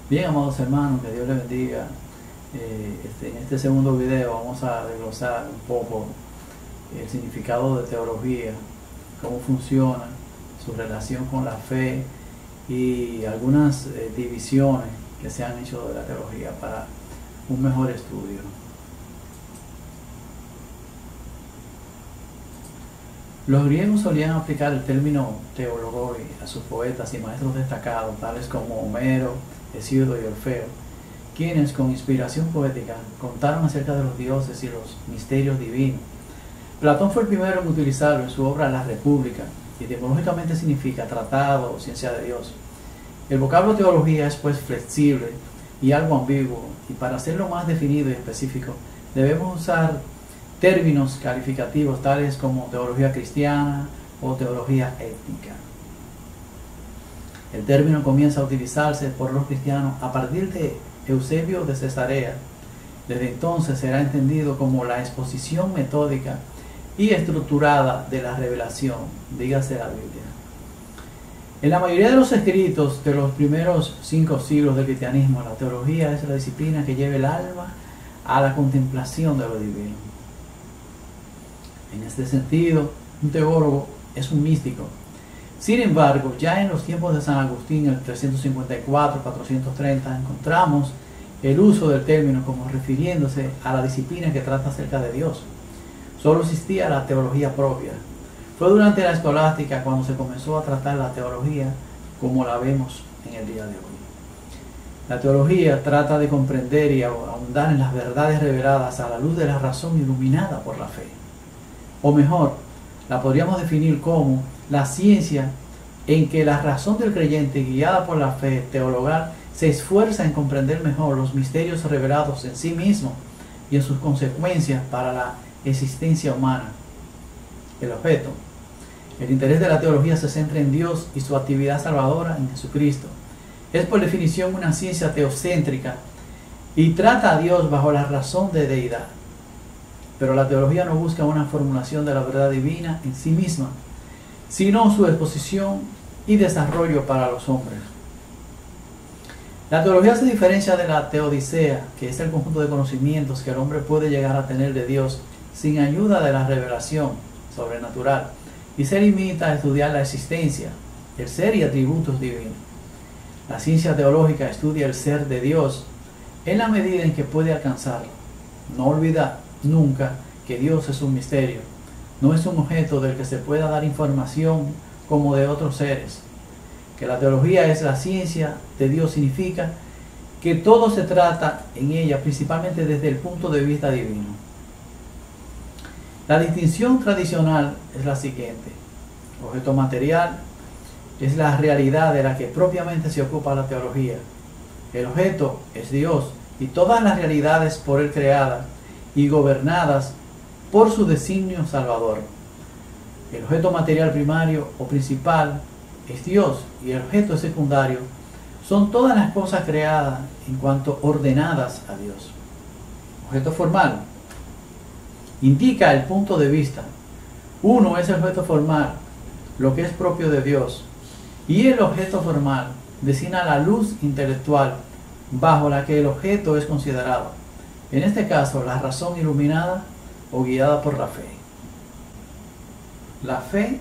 Bien, amados hermanos, que Dios les bendiga. En este segundo video vamos a desglosar un poco el significado de teología, cómo funciona, su relación con la fe y algunas divisiones que se han hecho de la teología para un mejor estudio. Los griegos solían aplicar el término teologoi a sus poetas y maestros destacados, tales como Homero, Hesíodo y Orfeo, quienes con inspiración poética contaron acerca de los dioses y los misterios divinos. Platón fue el primero en utilizarlo en su obra La República, y etimológicamente significa tratado o ciencia de Dios. El vocablo teología es pues flexible y algo ambiguo, y para hacerlo más definido y específico debemos usar términos calificativos tales como teología cristiana o teología étnica. El término comienza a utilizarse por los cristianos a partir de Eusebio de Cesarea. Desde entonces será entendido como la exposición metódica y estructurada de la revelación, dígase la Biblia. En la mayoría de los escritos de los primeros 5 siglos del cristianismo, la teología es la disciplina que lleva el alma a la contemplación de lo divino. En este sentido, un teólogo es un místico. Sin embargo, ya en los tiempos de San Agustín, el 354-430, encontramos el uso del término como refiriéndose a la disciplina que trata acerca de Dios. Solo existía la teología propia. Fue durante la escolástica cuando se comenzó a tratar la teología como la vemos en el día de hoy. La teología trata de comprender y ahondar en las verdades reveladas a la luz de la razón iluminada por la fe. O mejor, la podríamos definir como la ciencia en que la razón del creyente, guiada por la fe teologal, se esfuerza en comprender mejor los misterios revelados en sí mismo y en sus consecuencias para la existencia humana. El objeto. El interés de la teología se centra en Dios y su actividad salvadora en Jesucristo. Es por definición una ciencia teocéntrica y trata a Dios bajo la razón de deidad. Pero la teología no busca una formulación de la verdad divina en sí misma, sino su exposición y desarrollo para los hombres. La teología se diferencia de la teodicea, que es el conjunto de conocimientos que el hombre puede llegar a tener de Dios sin ayuda de la revelación sobrenatural, y se limita a estudiar la existencia, el ser y atributos divinos. La ciencia teológica estudia el ser de Dios en la medida en que puede alcanzarlo. No olvidar nunca que Dios es un misterio, no es un objeto del que se pueda dar información como de otros seres. Que la teología es la ciencia de Dios significa que todo se trata en ella principalmente desde el punto de vista divino. La distinción tradicional es la siguiente: objeto material es la realidad de la que propiamente se ocupa la teología. El objeto es Dios y todas las realidades por él creadas y gobernadas por su designio salvador. El objeto material primario o principal es Dios y el objeto secundario son todas las cosas creadas en cuanto ordenadas a Dios. Objeto formal indica el punto de vista. Uno es el objeto formal, lo que es propio de Dios, y el objeto formal designa la luz intelectual bajo la que el objeto es considerado. En este caso, la razón iluminada o guiada por la fe. La fe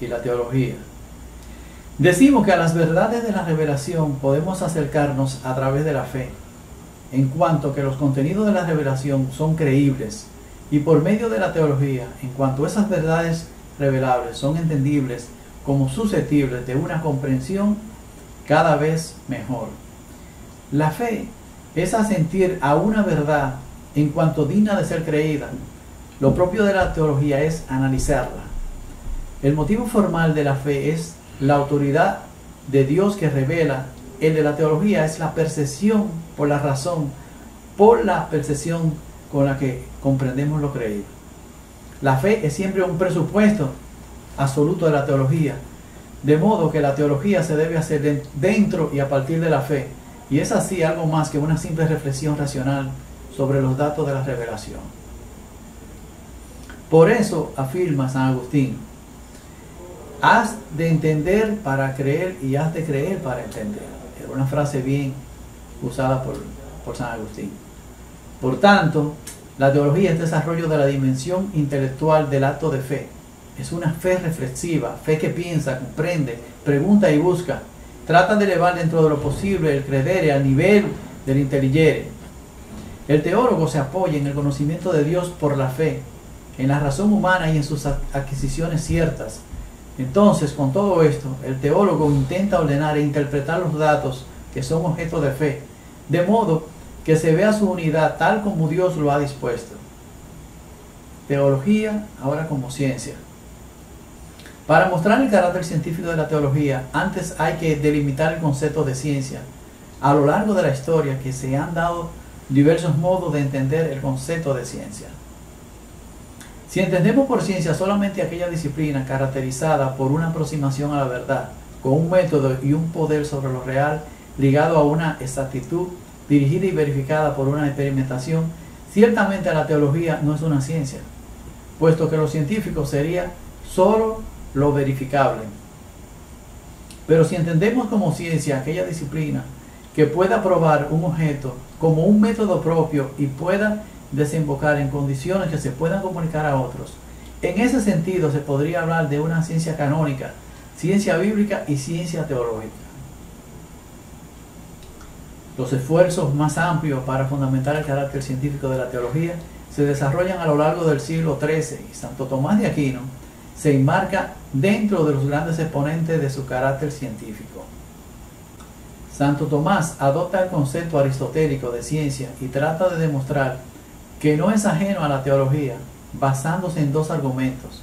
y la teología. Decimos que a las verdades de la revelación podemos acercarnos a través de la fe, en cuanto que los contenidos de la revelación son creíbles, y por medio de la teología, en cuanto esas verdades revelables son entendibles como susceptibles de una comprensión cada vez mejor. La fe es asentir a una verdad en cuanto digna de ser creída. Lo propio de la teología es analizarla. El motivo formal de la fe es la autoridad de Dios que revela. El de la teología es la percepción por la razón, por la percepción con la que comprendemos lo creído. La fe es siempre un presupuesto absoluto de la teología, de modo que la teología se debe hacer dentro y a partir de la fe, y es así algo más que una simple reflexión racional sobre los datos de la revelación. Por eso afirma San Agustín: has de entender para creer y has de creer para entender. Es una frase bien usada por San Agustín. Por tanto, la teología es desarrollo de la dimensión intelectual del acto de fe. Es una fe reflexiva, fe que piensa, comprende, pregunta y busca. Trata de elevar dentro de lo posible el credere al nivel del intelligere. El teólogo se apoya en el conocimiento de Dios por la fe, en la razón humana y en sus adquisiciones ciertas. Entonces, con todo esto, el teólogo intenta ordenar e interpretar los datos que son objeto de fe, de modo que se vea su unidad tal como Dios lo ha dispuesto. Teología ahora como ciencia. Para mostrar el carácter científico de la teología, antes hay que delimitar el concepto de ciencia. A lo largo de la historia que se han dado diversos modos de entender el concepto de ciencia. Si entendemos por ciencia solamente aquella disciplina caracterizada por una aproximación a la verdad, con un método y un poder sobre lo real ligado a una exactitud dirigida y verificada por una experimentación, ciertamente la teología no es una ciencia, puesto que lo científico sería solo lo verificable. Pero si entendemos como ciencia aquella disciplina que pueda probar un objeto como un método propio y pueda desembocar en condiciones que se puedan comunicar a otros, en ese sentido se podría hablar de una ciencia canónica, ciencia bíblica y ciencia teológica. Los esfuerzos más amplios para fundamentar el carácter científico de la teología se desarrollan a lo largo del siglo XIII y Santo Tomás de Aquino se enmarca dentro de los grandes exponentes de su carácter científico. Santo Tomás adopta el concepto aristotélico de ciencia y trata de demostrar que no es ajeno a la teología, basándose en dos argumentos.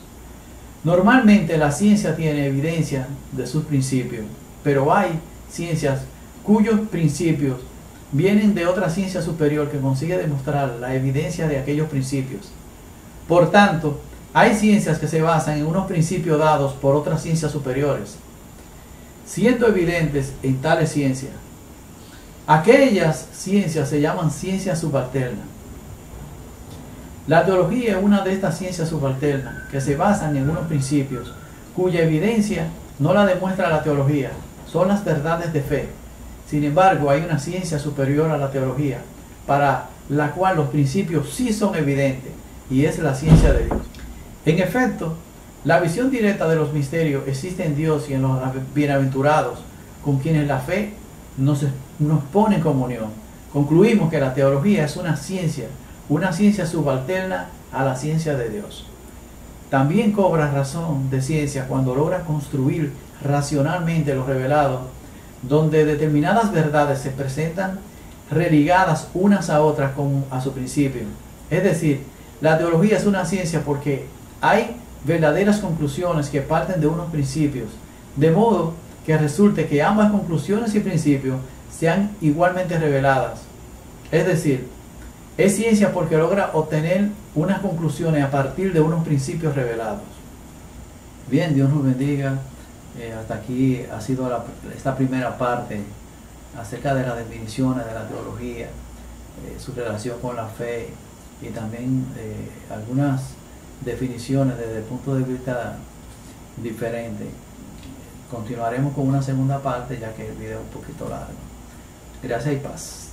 Normalmente la ciencia tiene evidencia de sus principios, pero hay ciencias cuyos principios vienen de otra ciencia superior que consigue demostrar la evidencia de aquellos principios. Por tanto, hay ciencias que se basan en unos principios dados por otras ciencias superiores, siendo evidentes en tales ciencias. Aquellas ciencias se llaman ciencias subalternas. La teología es una de estas ciencias subalternas que se basan en unos principios cuya evidencia no la demuestra la teología, son las verdades de fe. Sin embargo, hay una ciencia superior a la teología, para la cual los principios sí son evidentes, y es la ciencia de Dios. En efecto, la visión directa de los misterios existe en Dios y en los bienaventurados, con quienes la fe nos pone en comunión. Concluimos que la teología es una ciencia subalterna a la ciencia de Dios. También cobra razón de ciencia cuando logra construir racionalmente lo revelado, donde determinadas verdades se presentan religadas unas a otras como a su principio. Es decir, la teología es una ciencia porque hay verdaderas conclusiones que parten de unos principios, de modo que resulte que ambas conclusiones y principios sean igualmente reveladas. Es decir, es ciencia porque logra obtener unas conclusiones a partir de unos principios revelados. Bien, Dios nos bendiga. Hasta aquí ha sido esta primera parte acerca de las definiciones de la teología, su relación con la fe y también algunas definiciones desde el punto de vista diferente. Continuaremos con una segunda parte ya que el video es un poquito largo. Gracias y paz.